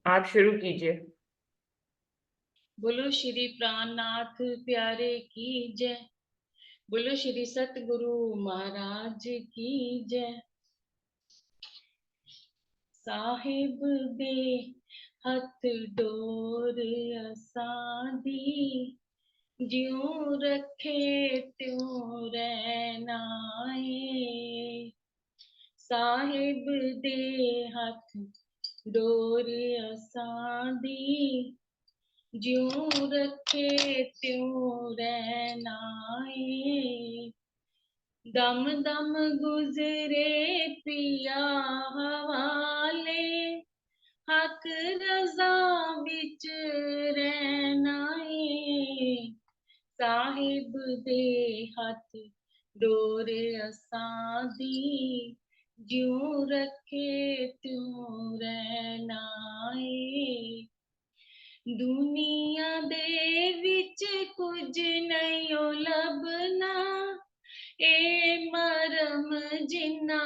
आप शुरू कीजिए। बोलो श्री प्राणनाथ प्यारे की जय। बोलो श्री सतगुरु महाराज की जय। साहिब दे हथ डोर असां दी, ज्यों रखे त्यों रहना है। साहिब दे हथ डोर असां दी, ज्यों रखे त्यों रहना है। दम दम गुजरे पिया हवाले, हक रजा बिच रहना है। साहिब दे हथ डोर असां दी, ज्यों रखे त्यों रहना है। दुनिया दे विच कुछ नहीं लभना, ए मरम जिन्ना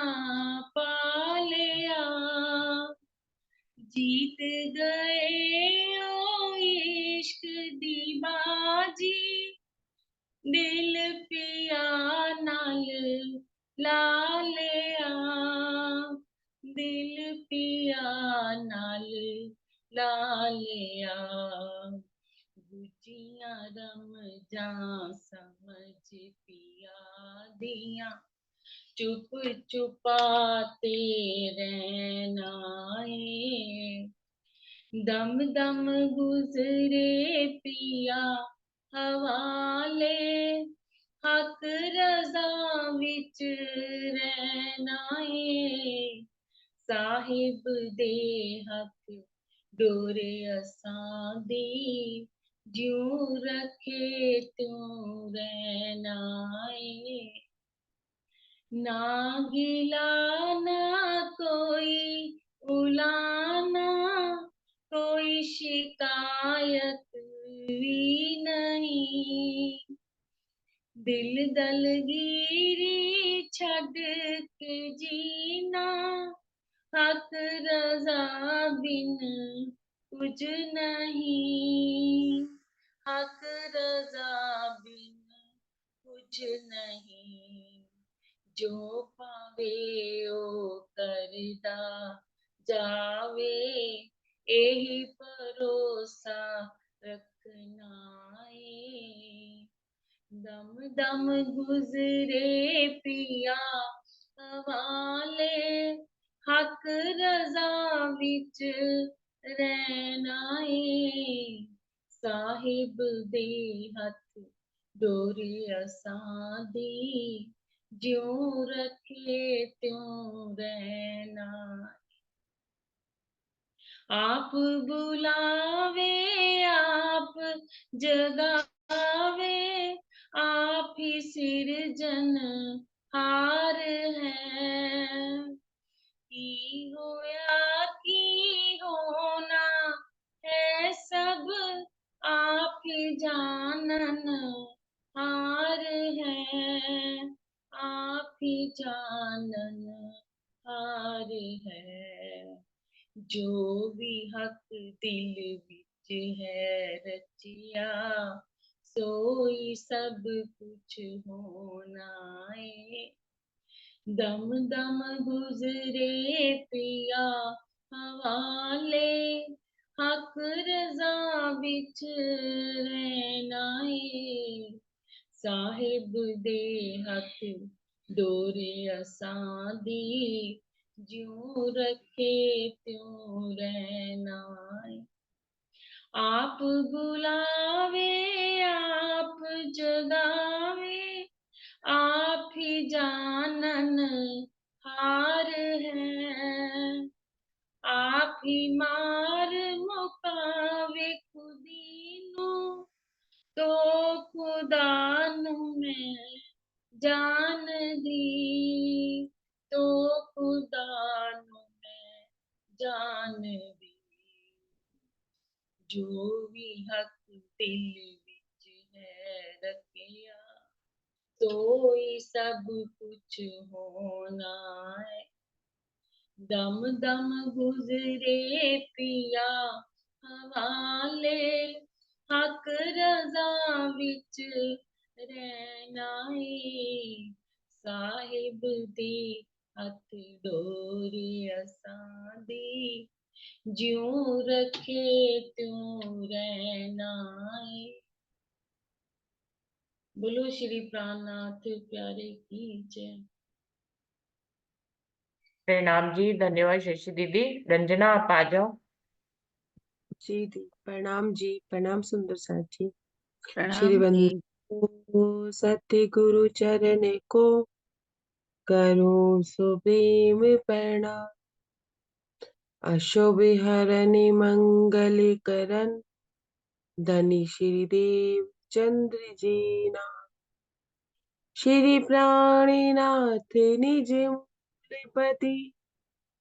पालिया। जीत गए ओ इश्क दी बाजी, दिल पिया नाल ला लिया। दिल पिया नाल ला लिया। गुजिया रमजा समझ पिया दिया, चुप चुपाते रहना है। दम दम गुजरे पिया हवाले, हक रजा विच रहना है। साहिब दे हथ डोरे असां दी, ज्यों रखे त्यों रहना है। ना गिला ना कोई उलाना, कोई शिकायत भी नहीं। दिल दलगीरी छड़ के जीना, हक रजा बिन कुछ नहीं। हक रजा बिन कुछ नहीं। जो पावे ओ करदा जावे, यही भरोसा रखना है। दम दम गुजरे पिया हवाले, हक रजा विच रहना है। साहिब दे हथ डोरे असां दी, ज्यों रखे त्यों रहना। आप बुलावे आप जगावे, आप ही सिरजन हार है। की होया की होना है सब, आप ही जानन हार है। आप ही जानन हार है। जो भी हक दिल विच है रचिया, सोई सब कुछ होना है। दम दम गुजरे पिया हवाले, हक रजा विच रहना है। साहिब दे हथ डोरे असां दी, ज्यों रखे त्यों रहना है। आप बुलावे आप जगावे, आप ही जानन हार है। आप ही मार मुकावे खुदी नू, तो खुदा नू मैं जान दी। तो खुदा नू मैं जान दी। जो भी हक दिल विच है रखिया, तो ही सब कुछ होना है। दम दम गुजरे पिया हवाले, हक रजा विच रहना है, साहिब दी हथ डोरी असां दी, ज्यों रखे त्यों रहना है। बोलो श्री प्राणनाथ प्यारे की जय। प्रणाम जी, धन्यवाद शशि दीदी। रंजना आप आ जाओ। जी दी प्रणाम जी, प्रणाम सुंदर साथ जी। श्री प्रणाम जी। वंदो सतगुरु चरण को, करूं सुप्रेम प्रणाम। अशुभ हरन मंगल करन, धनी श्री देव चंद्र जी ना। श्री प्राणीनाथ निज मूलपति,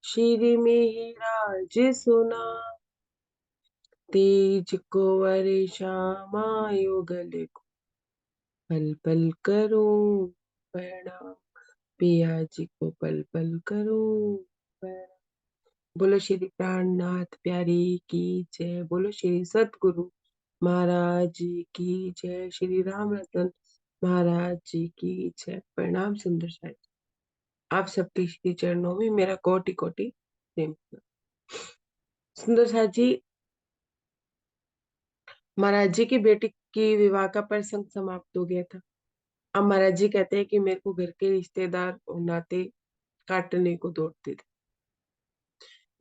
श्री मिहिराज सुना। तेज को वर श्यामा युगल को, पल पल करूं प्रणाम। पिया जी को पल पल करूं प्रणाम। बोलो श्री प्राणनाथ प्यारी की जय। बोलो श्री सतगुरु महाराज जी की जय। श्री राम रतन महाराज जी की जय। प्रणाम सुंदर साथ जी। आप सबके श्री चरणों में मेरा कोटि कोटि प्रेम। सुंदर साथ जी, महाराज जी की बेटी की विवाह का प्रसंग समाप्त हो गया था। अब महाराज जी कहते हैं कि मेरे को घर के रिश्तेदार और नाते काटने को दौड़ते थे।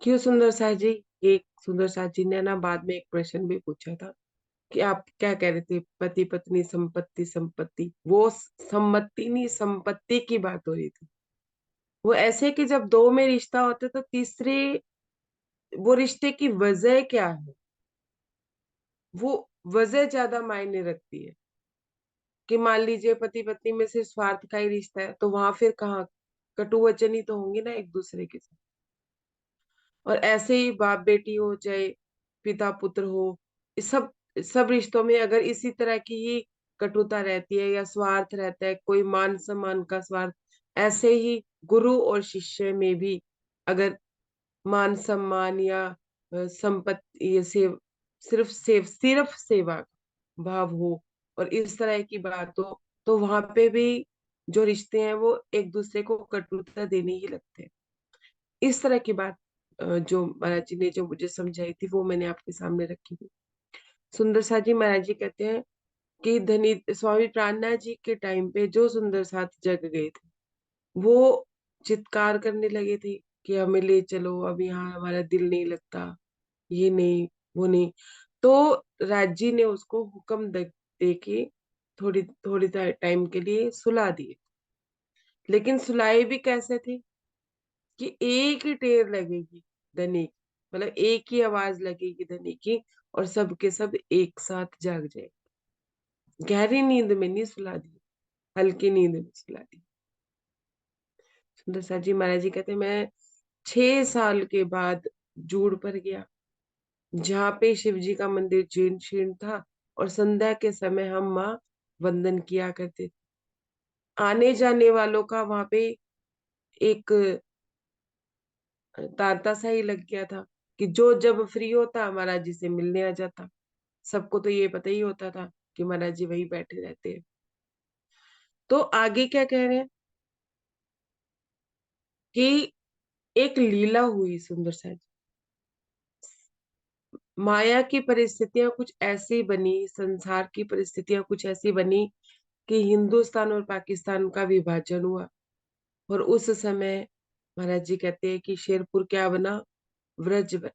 क्यों सुंदर साथ जी? एक सुंदर साथ जी ने ना बाद में एक प्रश्न भी पूछा था कि आप क्या कह रहे थे, पति पत्नी संपत्ति संपत्ति, वो सम्मति नहीं संपत्ति की बात हो रही थी। वो ऐसे कि जब दो में रिश्ता होता है तो तीसरे वो रिश्ते की वजह क्या है, वो वजह ज्यादा मायने रखती है। कि मान लीजिए पति पत्नी में सिर्फ स्वार्थ का ही रिश्ता है तो वहां फिर कहाँ कटु वचन ही तो होंगे ना एक दूसरे के साथ। और ऐसे ही बाप बेटी हो चाहे पिता पुत्र हो, इस सब रिश्तों में अगर इसी तरह की ही कटुता रहती है या स्वार्थ रहता है, कोई मान सम्मान का स्वार्थ, ऐसे ही गुरु और शिष्य में भी अगर मान सम्मान या संपत्ति ये सिर्फ सेवा का भाव हो और इस तरह की बात हो, तो वहां पे भी जो रिश्ते हैं वो एक दूसरे को कटुता देने ही लगते हैं। इस तरह की बात जो महाराज जी ने जो मुझे समझाई थी वो मैंने आपके सामने रखी थी। सुंदर साथ जी, महाराज जी कहते हैं कि धनी स्वामी प्राणनाथ जी के टाइम पे जो सुंदर साथ जग गए थे वो चित्कार करने लगे थे कि हमें ले चलो, अब यहाँ हमारा दिल नहीं लगता, ये नहीं वो नहीं। तो राज जी ने उसको हुक्म दे के थोड़ी थोड़ी टाइम के लिए सुला दिए। लेकिन सुलाए भी कैसे थे कि एक ही टेर लगेगी धनी की, मतलब एक ही आवाज लगेगी धनी की और सबके सब एक साथ जाग जाए। गहरी नींद में नहीं सुला दी, हल्की नींद में सुला दी। सुंदर सा जी महाराज जी कहते मैं 6 साल के बाद जूड़ पर गया, जहाँ पे शिव जी का मंदिर जीर्ण शीर्ण था और संध्या के समय हम माँ वंदन किया करते थे। आने जाने वालों का वहां पे एक तांता सा ही लग गया था कि जो जब फ्री होता महाराज जी से मिलने आ जाता। सबको तो ये पता ही होता था कि महाराज जी वही बैठे रहते हैं। तो आगे क्या कह रहे हैं कि एक लीला हुई सुंदर सा जी। माया की परिस्थितियां कुछ ऐसी बनी, संसार की परिस्थितियां कुछ ऐसी बनी कि हिंदुस्तान और पाकिस्तान का विभाजन हुआ। और उस समय महाराज जी कहते हैं कि शेरपुर क्या बना, व्रज बना।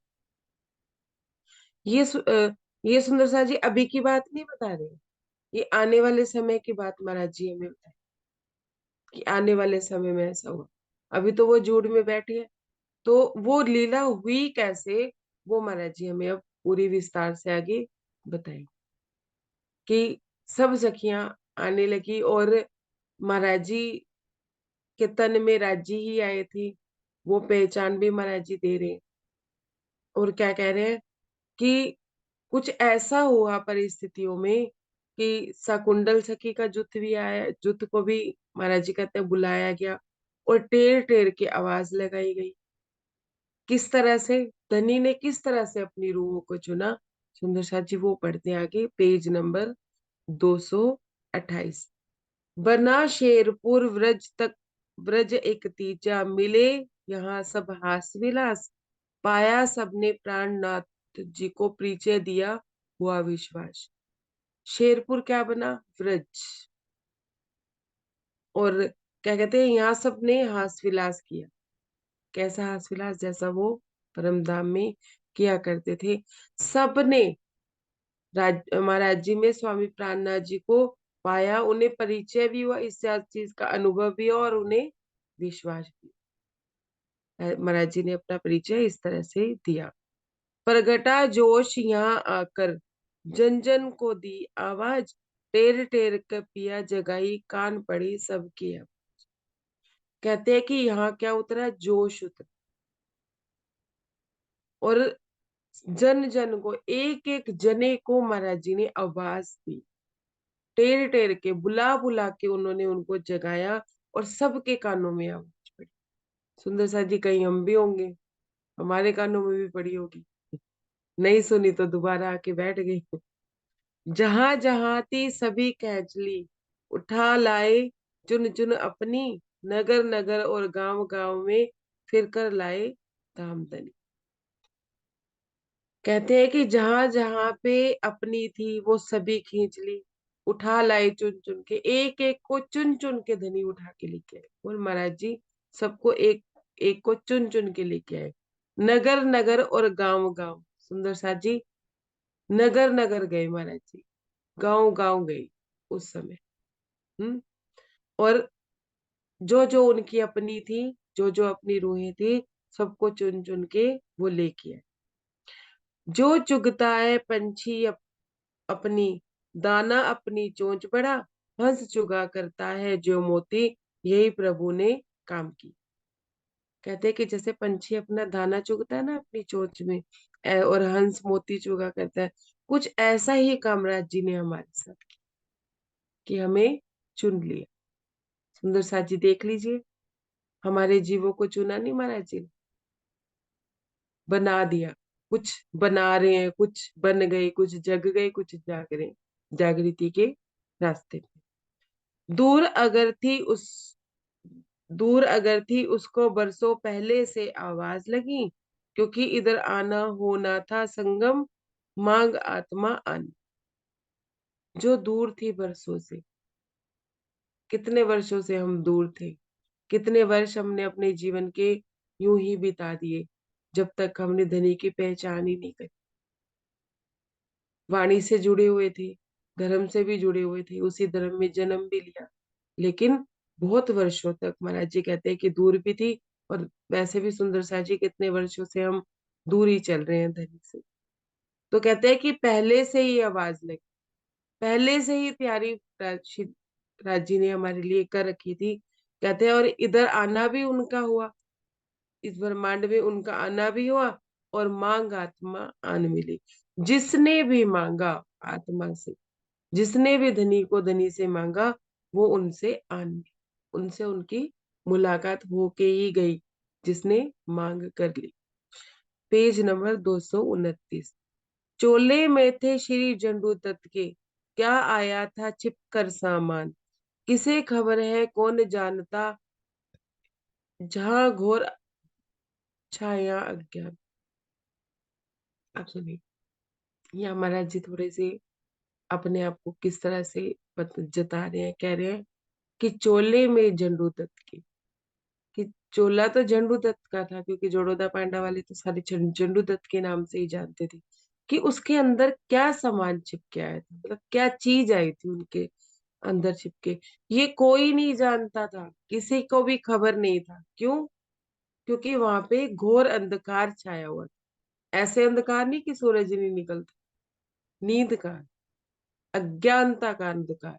ये सुंदर सा जी अभी की बात नहीं बता रहे, ये आने वाले समय की बात महाराज जी हमें बताए कि आने वाले समय में ऐसा हुआ। अभी तो वो जूड़ में बैठी है, तो वो लीला हुई कैसे वो महाराज जी हमें अब पूरी विस्तार से आगे बताएंगे। कि सब सखियां आने लगी और महाराज जी के तन में राजी ही आए थे, वो पहचान भी महाराज जी दे रहे हैं। और क्या कह रहे हैं कि कुछ ऐसा हुआ परिस्थितियों में कि शकुंडल सखी का जुत भी आया, जुत को भी महाराज जी कहते हैं बुलाया गया और टेर टेर की आवाज लगाई गई। किस तरह से धनी ने किस तरह से अपनी रूहों को चुना, सुंदर साथ जी वो पढ़ते हैं आगे, पेज नंबर 228। बना शेरपुर व्रज तक, व्रज एक तीजा, मिले यहाँ सब हास विलास, पाया सबने प्राणनाथ जी को परिचय दिया, हुआ विश्वास। शेरपुर क्या बना, व्रज। और क्या कहते हैं, यहाँ सबने हास विलास किया। कैसा हास विलास, जैसा वो परम धाम में किया करते थे। सबने महाराज जी में स्वामी प्राणनाथ जी को पाया, उन्हें परिचय भी हुआ, इस चीज का अनुभव भी हुआ और उन्हें विश्वास भी। महाराज जी ने अपना परिचय इस तरह से दिया। प्रगटा जोश यहाँ आकर, जन जन को दी आवाज, टेर टेर कर पिया जगाई, कान पड़ी सबकी अब। कहते हैं कि यहाँ क्या उतरा, जोश उतरा, और जन जन को, एक एक जने को महाराज जी ने आवाज दी, टेर टेर के, बुला बुला के उन्होंने उनको जगाया, और सबके कानों में आवाज पड़ी। सुंदर सा जी, कहीं हम भी होंगे, हमारे कानों में भी पड़ी होगी, नहीं सुनी तो दोबारा आके बैठ गई। जहां जहां थी सभी कैचली, उठा लाए चुन चुन अपनी, नगर नगर और गांव गांव में फिर कर लाए धामधनी। कहते हैं कि जहां जहां पे अपनी थी वो सभी खींच ली, उठा लाए चुन चुन के, एक एक को चुन चुन के धनी उठा के लेके आए। बोल महाराज जी सबको एक एक को चुन चुन के लेके आए, नगर नगर और गांव गांव। सुंदर साथ जी नगर नगर गए महाराज जी, गांव गांव गए उस समय। हम्म। और जो जो उनकी अपनी थी, जो जो अपनी रूहें थी, सबको चुन चुन के वो लेके आए। जो चुगता है पंछी अपनी, दाना अपनी चोंच बड़ा, हंस चुगा करता है जो मोती, यही प्रभु ने काम की। कहते हैं कि जैसे पंछी अपना दाना चुगता है ना अपनी चोंच में, और हंस मोती चुगा करता है, कुछ ऐसा ही कामराज जी ने हमारे साथ किया, कि हमें चुन लिया। सुंदर साथ जी देख लीजिए, हमारे जीवों को चुना नहीं महाराज जी ने, बना दिया। कुछ बना रहे हैं, कुछ बन गए, कुछ जग गए, कुछ जाग रहे हैं, जागृति के रास्ते पे। दूर अगर थी उस दूर अगर थी उसको बरसों पहले से आवाज लगी, क्योंकि इधर आना होना था संगम, मांग आत्मा आन। जो दूर थी बरसों से, कितने वर्षों से हम दूर थे, कितने वर्ष हमने अपने जीवन के यूं ही बिता दिए, जब तक हमने धनी की पहचान ही नहीं करी। वाणी से जुड़े हुए थे, धर्म से भी जुड़े हुए थे, उसी धर्म में जन्म भी लिया, लेकिन बहुत वर्षों तक महाराज जी कहते हैं कि दूर भी थी। और वैसे भी सुंदर सा जी कितने वर्षों से हम दूर ही चल रहे हैं धनी से। तो कहते हैं कि पहले से ही आवाज लगी, पहले से ही तैयारी राज जी ने हमारे लिए कर रखी थी। कहते हैं और इधर आना भी उनका हुआ, इस ब्रह्मांड में उनका आना भी हुआ, और मांग आत्मा आन मिली। जिसने भी मांगा आत्मा से, जिसने भी धनी को धनी से मांगा, वो उनसे आन मिली, उनसे उनकी मुलाकात होके ही गई, जिसने मांग कर ली। Page number 229। चोले में थे श्री जंडू दत्त के, क्या आया था छिप कर सामान, किसे खबर है कौन जानता, जहां घोर छाया अज्ञान। आप सुनिए, ये महाराज जी थोड़े से अपने आप को किस तरह से जता रहे हैं, कह रहे हैं कि चोले में झंडू दत्त के, कि चोला तो झंडू दत्त का था, क्योंकि जोड़ोदा पांडा वाले तो सारे झंडू दत्त के नाम से ही जानते थे, कि उसके अंदर क्या सामान छिप के आया था, मतलब क्या चीज आई थी उनके अंदर छिप के, ये कोई नहीं जानता था, किसी को भी खबर नहीं था। क्यों? क्योंकि वहां पे घोर अंधकार छाया हुआ था। ऐसे अंधकार नहीं कि सूरज नहीं निकलता, नींद का, अज्ञानता का अंधकार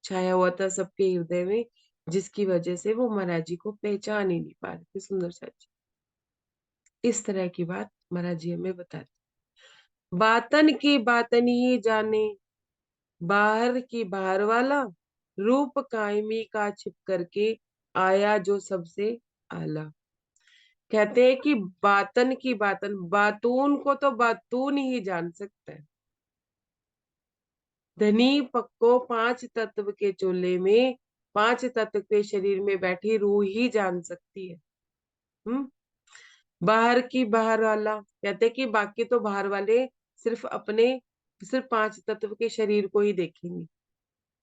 छाया हुआ था सबके हृदय में, जिसकी वजह से वो महाराज जी को पहचान ही नहीं पा रहे थे। सुंदर सा जी इस तरह की बात महाराज जी हमें बताते, बातन की बातन ही जाने, बाहर की बाहर वाला, रूप कायमी का छिप करके आया जो सबसे आला। कहते हैं कि बातन की बातन, बातून को तो बातून ही जान सकता है। धनी पक्को पांच तत्व के चोले में, पांच तत्व के शरीर में बैठी रूह ही जान सकती है। हम्म। बाहर की बाहर वाला, कहते हैं कि बाकी तो बाहर वाले सिर्फ अपने, सिर्फ पांच तत्व के शरीर को ही देखेंगे,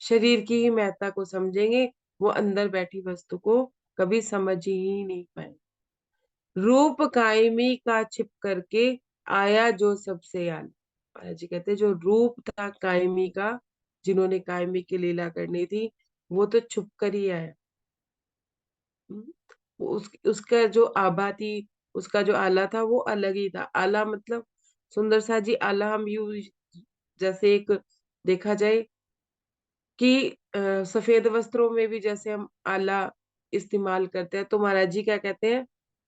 शरीर की ही महत्ता को समझेंगे, वो अंदर बैठी वस्तु को कभी समझ ही नहीं पाए। रूप कायमी का छिप करके आया जो सबसे आला। महाराज जी कहते हैं जो रूप था कायमी का, जिन्होंने कायमी की लीला करनी थी, वो तो छुप कर ही आया। हम्म। उसका जो आभा थी, उसका जो आला था वो अलग ही था। आला मतलब सुंदर सा जी, आला हम यू जैसे एक देखा जाए कि सफेद वस्त्रों में भी जैसे हम आला इस्तेमाल करते हैं, तो महाराज जी क्या कहते हैं,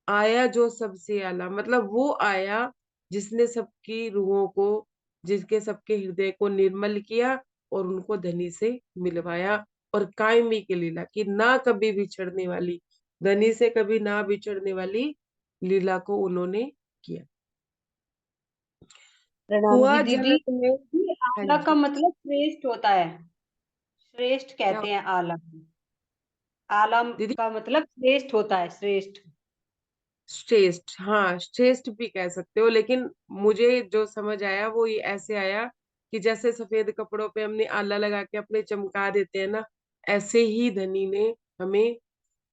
आया जो सबसे आला, मतलब वो आया जिसने सबकी रूहों को, जिसके सबके हृदय को निर्मल किया और उनको धनी से मिलवाया, और कायमी की लीला की, ना कभी बिछड़ने वाली, धनी से कभी ना बिछड़ने वाली लीला को उन्होंने किया। प्रणाम हुआ जी दीदी। झलक में। ये हाँ आला का जी। मतलब श्रेष्ठ होता है, श्रेष्ठ क्या कहते हैं आला। आला दीदी? का मतलब श्रेष्ठ होता है, श्रेष्ठ। श्रेष्ठ, हाँ श्रेष्ठ भी कह सकते हो, लेकिन मुझे जो समझ आया वो ये ऐसे आया कि जैसे सफेद कपड़ों पे हमने आला लगा के अपने चमका देते हैं ना, ऐसे ही धनी ने हमें,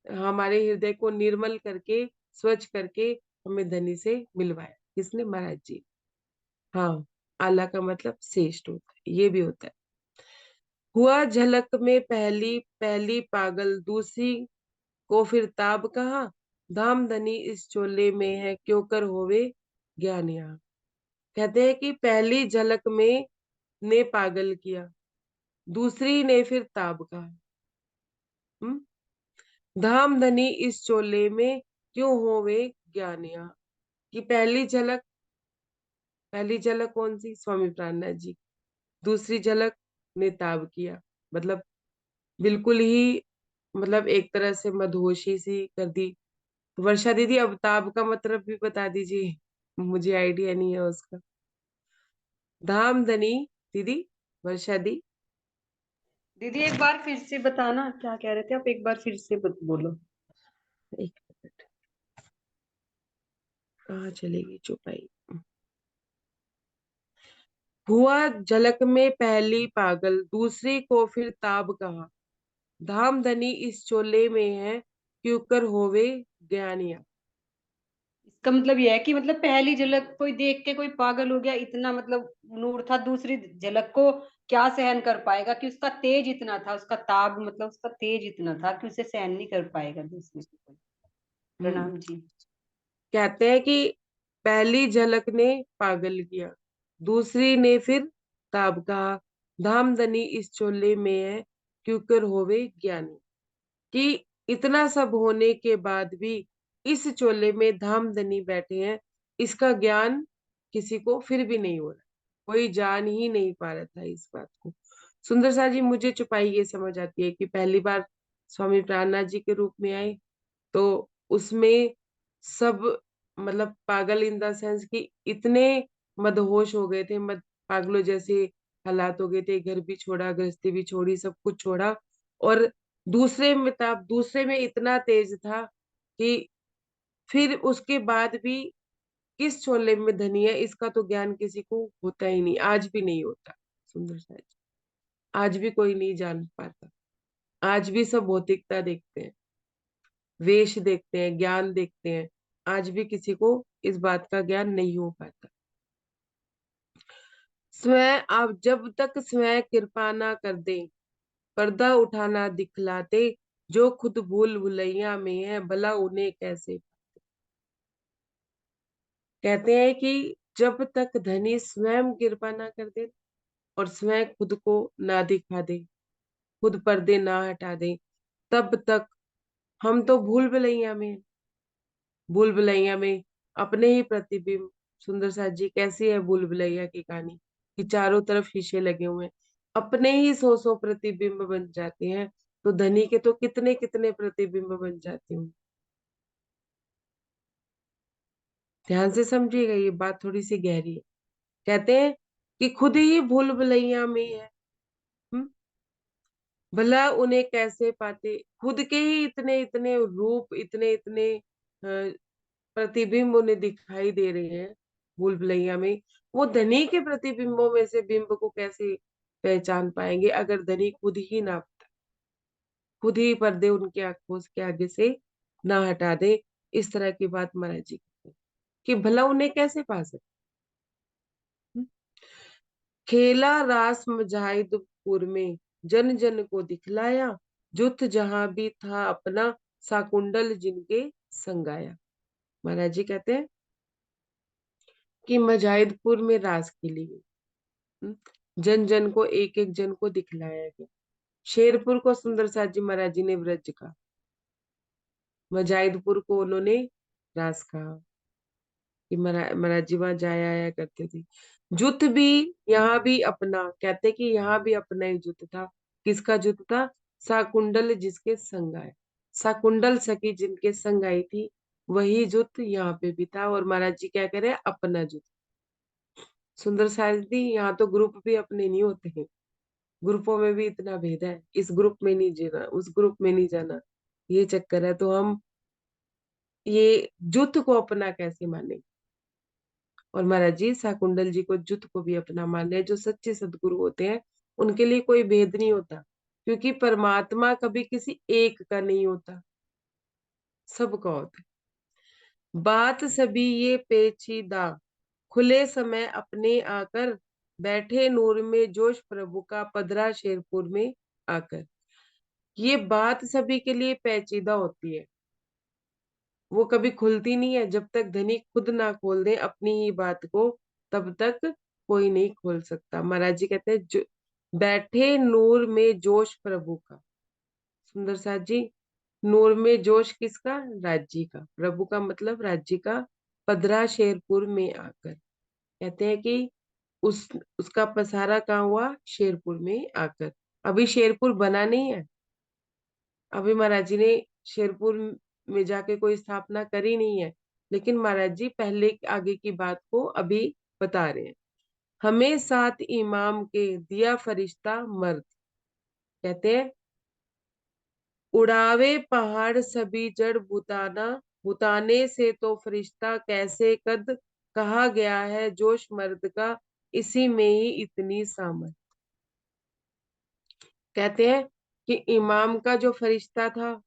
हमारे हृदय को निर्मल करके, स्वच्छ करके हमें धनी से मिलवाया। किसने? महाराज जी। हाँ, आला का मतलब श्रेष्ठ होता है, ये भी होता है। हुआ झलक में पहली पहली पागल, दूसरी को फिर ताब कहाँ, धाम धनी इस चोले में है, क्यों कर होवे ज्ञान यहाँ। कहते हैं कि पहली झलक में ने पागल किया, दूसरी ने फिर ताब कहा। धाम धनी इस चोले में क्यों होवे ज्ञान यहाँ। कि पहली झलक कौन सी? स्वामी प्राणनाथ जी। दूसरी झलक ने ताब किया, मतलब बिल्कुल ही, मतलब एक तरह से मदहोशी सी कर दी। वर्षा दीदी, अवताब का मतलब भी बता दीजिए, मुझे आइडिया नहीं है उसका। धामधनी दीदी, वर्षा दी। दीदी एक बार फिर से बताना, क्या कह रहे थे आप, एक बार फिर से बोलो। एक मिनट, कहाँ चलेगी चुपाई। हुआ झलक में पहली पागल, दूसरी को फिर ताब कहा, धामधनी इस चोले में है, क्यों कर होवे ज्ञानिया। इसका मतलब यह है कि मतलब पहली झलक कोई देख के कोई पागल हो गया, इतना मतलब नूर था, दूसरी झलक को क्या सहन कर पाएगा, कि उसका तेज इतना था, उसका ताब मतलब उसका तेज इतना था कि उसे सहन नहीं कर पाएगा दूसरे को कोई। हम्म। प्रणाम जी। कहते हैं कि पहली झलक ने पागल किया, दूसरी ने फिर ताब कहा, धामधनी इस चोले में है, क्यों कर होवे ज्ञानी। कि इतना सब होने के बाद भी इस चोले में धामधनी बैठे हैं, इसका ज्ञान किसी को फिर भी नहीं हो रहा, कोई जान ही नहीं पा रहा था इस बात को। सुंदर सा जी, मुझे चुपाई ये समझ आती है कि पहली बार स्वामी प्राणनाथ जी के रूप में आए, तो उसमें सब, मतलब पागल इन द सेंस कि इतने मदहोश हो गए थे, मद पागलों जैसे हालात हो गए थे, घर भी छोड़ा, गृहस्थी भी छोड़ी, सब कुछ छोड़ा, और दूसरे में ताप, दूसरे में इतना तेज था कि फिर उसके बाद भी किस चोले में धनी है, इसका तो ज्ञान किसी को होता ही नहीं, आज भी नहीं होता। सुंदर सा जी, आज भी कोई नहीं जान पाता, आज भी सब भौतिकता देखते हैं, वेश देखते हैं, ज्ञान देखते हैं, आज भी किसी को इस बात का ज्ञान नहीं हो पाता। स्वयं आप जब तक स्वयं कृपा ना कर दे, पर्दा उठाना दिखलाते, जो खुद भूल भुलैया में है, भला उन्हें कैसे। कहते हैं कि जब तक धनी स्वयं कृपा ना कर दे और स्वयं खुद को ना दिखा दे, खुद पर्दे ना हटा दे, तब तक हम तो भूल भुलैया में हैं। भूल भुलैया में अपने ही प्रतिबिंब। सुंदर साथ जी, कैसी है भूल भुलैया की कहानी, कि चारों तरफ शीशे लगे हुए हैं, अपने ही सौ प्रतिबिंब बन जाते हैं, तो धनी के तो कितने कितने प्रतिबिंब बन जाते हैं। ध्यान से समझिएगा, ये बात थोड़ी सी गहरी है। कहते हैं कि खुद ही भूल भुलैया में है। हम्म, भला उन्हें कैसे पाते, खुद के ही इतने इतने रूप, इतने इतने प्रतिबिंब उन्हें दिखाई दे रहे हैं भूल भुलैया में, वो धनी के प्रतिबिंबों में से बिंब को कैसे पहचान पाएंगे अगर धनी खुद ही ना, खुद ही पर्दे उनके आंखों के आगे से ना हटा दे। इस तरह की बात महाराज जी कहते हैं कि भला उन्हें कैसे पा सकते। खेला रास मजाहिदपुर में, जन जन को दिखलाया, जुत जहां भी था अपना, साकुंडल जिनके संगाया। महाराज जी कहते हैं कि मजाहिदपुर में रास खेली गई, जन जन को, एक एक जन को दिखलाया गया। शेरपुर को सुंदर साथ जी महाराज जी ने व्रज कहा, मजाहिदपुर को उन्होंने रास कहा कि महाराज जी वहां जाया आया करते थे। जुत भी यहाँ भी अपना, कहते कि यहाँ भी अपना ही जुत था। किसका जुत था? साकुंडल जिसके संग आए, साकुंडल सखी जिनके संग आई थी, वही जुत यहाँ पे भी था। और महाराज जी क्या कह रहे हैं? अपना जुत। सुंदर साथ जी, यहाँ तो ग्रुप भी अपने नहीं होते हैं, ग्रुपों में भी इतना भेद है, इस ग्रुप में नहीं जीना, उस ग्रुप में नहीं जाना, ये चक्कर है। तो हम ये जुत को अपना कैसे माने? और महाराज जी साकुंडल जी को, जुत को भी अपना मान लिया। जो सच्चे सदगुरु होते हैं उनके लिए कोई भेद नहीं होता, क्योंकि परमात्मा कभी किसी एक का नहीं होता, सबका होता है। बात सभी ये पेचीदा, खुले समय अपने आकर, बैठे नूर में जोश प्रभु का, पदरा शेरपुर में आकर। ये बात सभी के लिए पेचीदा होती है, वो कभी खुलती नहीं है। जब तक धनी खुद ना खोल दे अपनी ही बात को, तब तक कोई नहीं खोल सकता। महाराज जी कहते हैं बैठे नूर में जोश प्रभु का। सुंदर साथ जी, नूर में जोश किसका? राज्य का। प्रभु का मतलब राज्य का। पदरा शेरपुर में आकर, कहते हैं कि उसका पसारा कहाँ हुआ? शेरपुर में आकर। अभी शेरपुर बना नहीं है, अभी महाराज जी ने शेरपुर में जाके कोई स्थापना करी नहीं है, लेकिन महाराज जी पहले आगे की बात को अभी बता रहे हैं। हमें सात इमाम के दिया फरिश्ता मर्द, कहते हैं उड़ावे पहाड़ सभी जड़ भूताना, भूताने से तो फरिश्ता कैसे कद, कहा गया है जोश मर्द का, इसी में ही इतनी सामर्थ। कहते हैं कि इमाम का जो फरिश्ता था,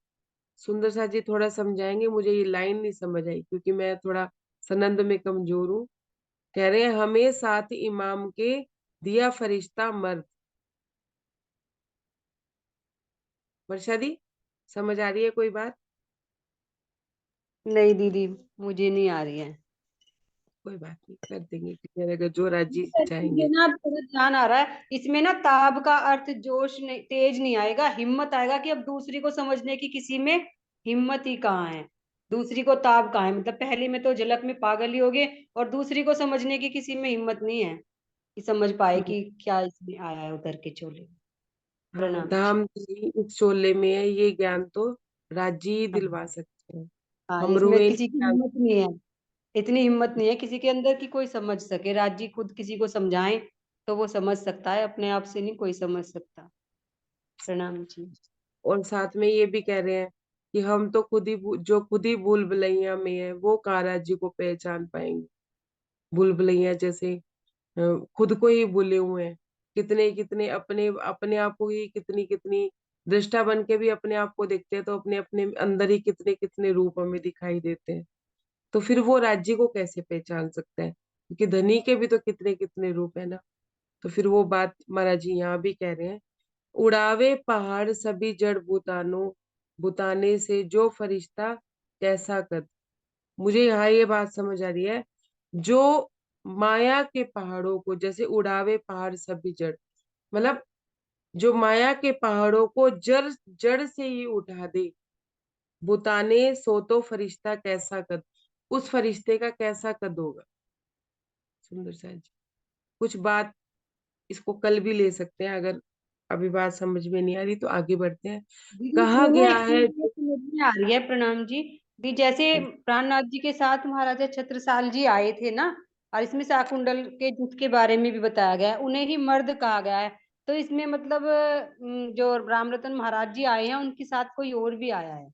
सुंदर सा जी थोड़ा समझाएंगे, मुझे ये लाइन नहीं समझ आई क्योंकि मैं थोड़ा सनंद में कमजोर हूँ। कह रहे हैं हमें साथ इमाम के दिया फरिश्ता मर्द। वर्षा दी, समझ आ रही है कोई बात? नहीं दीदी, मुझे नहीं आ रही है। कोई बात नहीं, कर देंगे क्लियर अगर जो राजी मुझे चाहेंगे। ना थोड़ा ध्यान आ रहा है इसमें ना, ताब का अर्थ जोश नहीं, तेज नहीं आएगा, हिम्मत आएगा कि अब दूसरी को समझने की किसी में हिम्मत ही कहाँ है। दूसरी को ताब कहाँ है, मतलब पहली में तो झलक में पागल ही हो गए, और दूसरी को समझने की किसी में हिम्मत नहीं है कि समझ पाए हम्म, कि क्या इसमें आया है उधर के चोले। हाँ, प्रणाम जी। धाम जी इस चोले में है, ये ज्ञान तो राजी ही हाँ दिलवा सकते हैं। हाँ, हम इसमें रुए किसी की नहीं जान। हिम्मत नहीं है, इतनी हिम्मत नहीं है किसी के अंदर कि कोई समझ सके। राजी खुद किसी को समझाए तो वो समझ सकता है, अपने आप से नहीं कोई समझ सकता। प्रणाम जी। और साथ में ये भी कह रहे हैं कि हम तो खुद ही जो खुद ही भूल भुलैया में है, वो कहाँ राजी को पहचान पाएंगे। भूल भुलैया जैसे खुद को ही भूले हुए हैं, कितने कितने अपने अपने आप को ही, कितनी कितनी दृष्टा बन के भी अपने आप को देखते हैं, तो अपने अपने अंदर ही कितने कितने रूप हमें दिखाई देते हैं। तो फिर वो राज्य को कैसे पहचान सकता है? क्योंकि धनी के भी तो कितने कितने रूप है ना। तो फिर वो बात महाराज जी यहाँ भी कह रहे हैं, उड़ावे पहाड़ सभी जड़ भूतानो, भूताने से जो फरिश्ता कैसा कद। मुझे यहाँ ये बात समझ आ रही है, जो माया के पहाड़ों को जैसे उड़ावे पहाड़ सभी जड़, मतलब जो माया के पहाड़ों को जड़ जड़ से ही उठा दे, बुताने सो तो फरिश्ता कैसा कद, उस फरिश्ते का कैसा कद होगा। सुंदर सा जी कुछ बात, इसको कल भी ले सकते हैं अगर अभी बात समझ में नहीं आ रही तो आगे बढ़ते हैं। दीदी कहा इसमें ना गया एक है चीज मुझे समझ में आ रही है, प्रणाम जी। दी जैसे प्राणनाथ जी के साथ महाराजा छत्रसाल जी आए थे ना, और इसमें शाकुंतल के युद्ध के बारे में भी बताया गया है, उन्हें ही मर्द कहा गया है। तो इसमें मतलब जो रामरतन महाराज जी आए हैं उनके साथ कोई और भी आया है।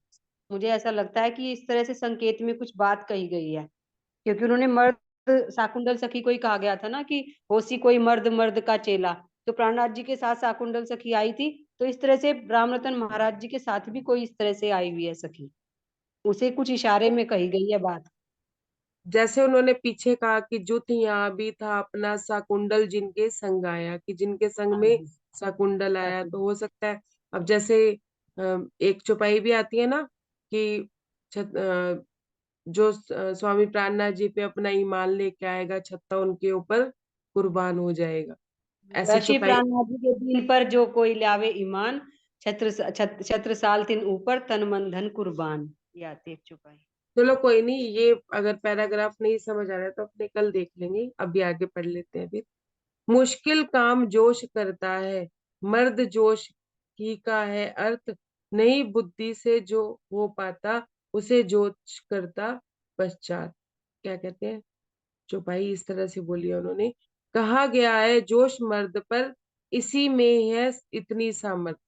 मुझे ऐसा लगता है कि इस तरह से संकेत में कुछ बात कही गई है, क्योंकि उन्होंने मर्द, शाकुंतल सखी को ही कहा गया था ना कि होसी कोई मर्द मर्द का चेला। तो प्राणनाथ जी के साथ शाकुंतल सखी आई थी, तो इस तरह से रामरतन महाराज जी के साथ भी कोई इस तरह से आई हुई है सखी, उसे कुछ इशारे में कही गई है बात। जैसे उन्होंने पीछे कहा कि जुत यहाँ भी था अपना शाकुंतल जिनके संग आया, कि जिनके संग हाँ में जी, शाकुंतल आया, तो शाकुंतल। हो सकता है। अब जैसे एक चौपाई भी आती है ना कि जो स्वामी प्राणनाथ जी पे अपना ईमान लेके आएगा, छत्ता उनके ऊपर कुर्बान हो जाएगा, ऐसी ऋषि चौपाई। प्राणनाथ जी के दिल पर जो कोई लावे ईमान, छत्र साल तिन ऊपर तन मन धन कुर्बान। ये आती है एक चौपाई। चलो कोई नहीं, ये अगर पैराग्राफ नहीं समझ आ रहा है तो अपने कल देख लेंगे, अभी आगे पढ़ लेते हैं फिर। मुश्किल काम जोश करता है, मर्द जोश ही का है अर्थ, नहीं बुद्धि से जो हो पाता, उसे जोश करता पश्चात। क्या कहते हैं, चौपाई इस तरह से बोली है उन्होंने। कहा गया है जोश मर्द पर, इसी में है इतनी सामर्थ।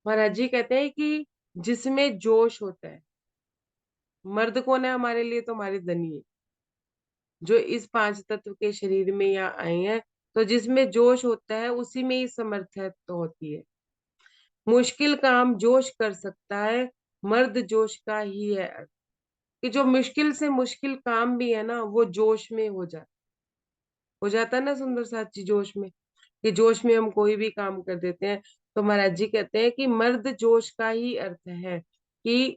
महाराज जी कहते हैं कि जिसमें जोश होता है, मर्द कौन है हमारे लिए, तो हमारे धनी है जो इस पांच तत्व के शरीर में यहाँ आए हैं। तो जिसमें जोश होता है उसी में ही समर्थत तो होती है। मुश्किल काम जोश कर सकता है, मर्द जोश का ही है अर्थ। कि जो मुश्किल से मुश्किल काम भी है ना, वो जोश में हो जाता है ना सुंदर साची, जोश में, कि जोश में हम कोई भी काम कर देते हैं। तो महाराज जी कहते हैं कि मर्द जोश का ही अर्थ है कि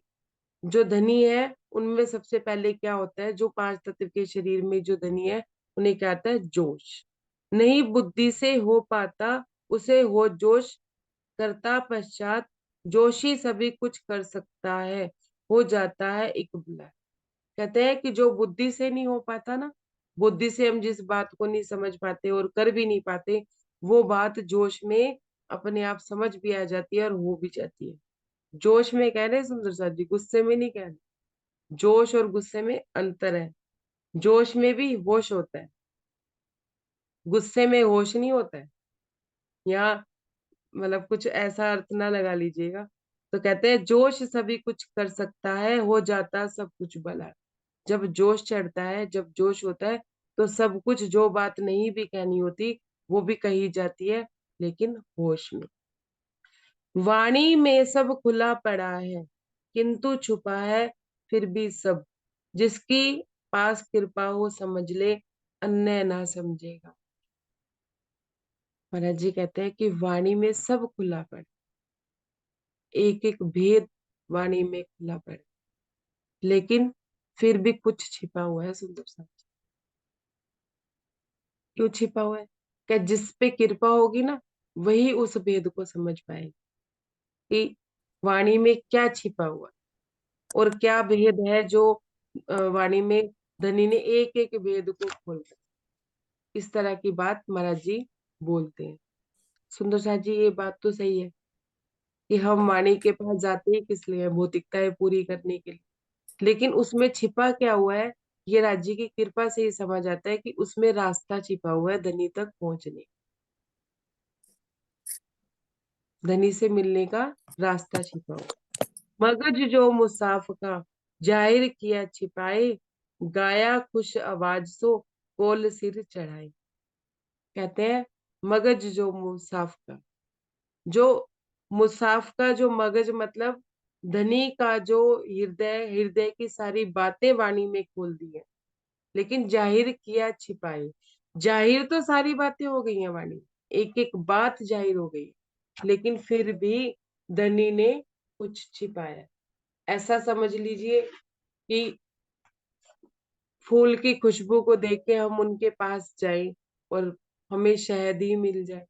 जो धनी है उनमें सबसे पहले क्या होता है, जो पांच तत्व के शरीर में जो धनी है उन्हें क्या आता है, जोश। नहीं बुद्धि से हो पाता, उसे हो जोश करता पश्चात, जोशी सभी कुछ कर सकता है, हो जाता है एक बुला। कहते हैं कि जो बुद्धि से नहीं हो पाता ना, बुद्धि से हम जिस बात को नहीं समझ पाते और कर भी नहीं पाते, वो बात जोश में अपने आप समझ भी आ जाती है और हो भी जाती है। जोश में कह रहे हैं सुंदर साथ जी, गुस्से में नहीं कह रहे। जोश और गुस्से में अंतर है। जोश में भी होश होता है, गुस्से में होश नहीं होता है। यहाँ मतलब कुछ ऐसा अर्थ ना लगा लीजिएगा। तो कहते हैं जोश सभी कुछ कर सकता है, हो जाता सब कुछ भला। जब जोश चढ़ता है, जब जोश होता है, तो सब कुछ, जो बात नहीं भी कहनी होती वो भी कही जाती है, लेकिन होश में। वाणी में सब खुला पड़ा है, किंतु छुपा है फिर भी सब, जिसकी पास कृपा हो समझ ले, अन्य ना समझेगा। महाराज जी कहते हैं कि वाणी में सब खुला पड़ा, एक एक भेद वाणी में खुला पड़ा, लेकिन फिर भी कुछ छिपा हुआ है सुंदर सा। क्यों छिपा हुआ है, क्या जिस पे कृपा होगी ना, वही उस भेद को समझ पाएगी कि वाणी में क्या छिपा हुआ है और क्या भेद है जो वाणी में धनी ने एक एक भेद को खोल दिया। इस तरह की बात महाराज जी बोलते हैं। सुंदर साथ जी, ये बात तो सही है कि हम वाणी के पास जाते ही किस लिए, भौतिकताएं पूरी करने के लिए, लेकिन उसमें छिपा क्या हुआ है, ये राज्य की कृपा से ही समझ आता है कि उसमें रास्ता छिपा हुआ है धनी तक पहुंचने, धनी से मिलने का रास्ता छिपा हुआ। मगज जो मुसाफ का, जाहिर किया छिपाए, गाया खुश आवाज सो, कोल सिर चढ़ाए। कहते हैं मगज जो मुसाफ का, जो मुसाफ का जो मगज मतलब धनी का जो हृदय, हृदय की सारी बातें वाणी में खोल दी है, लेकिन जाहिर किया छिपाए। जाहिर तो सारी बातें हो गई हैं वाणी, एक एक बात जाहिर हो गई, लेकिन फिर भी धनी ने कुछ छिपाया। ऐसा समझ लीजिए कि फूल की खुशबू को देख के हम उनके पास जाएं और हमें शहद ही मिल जाए,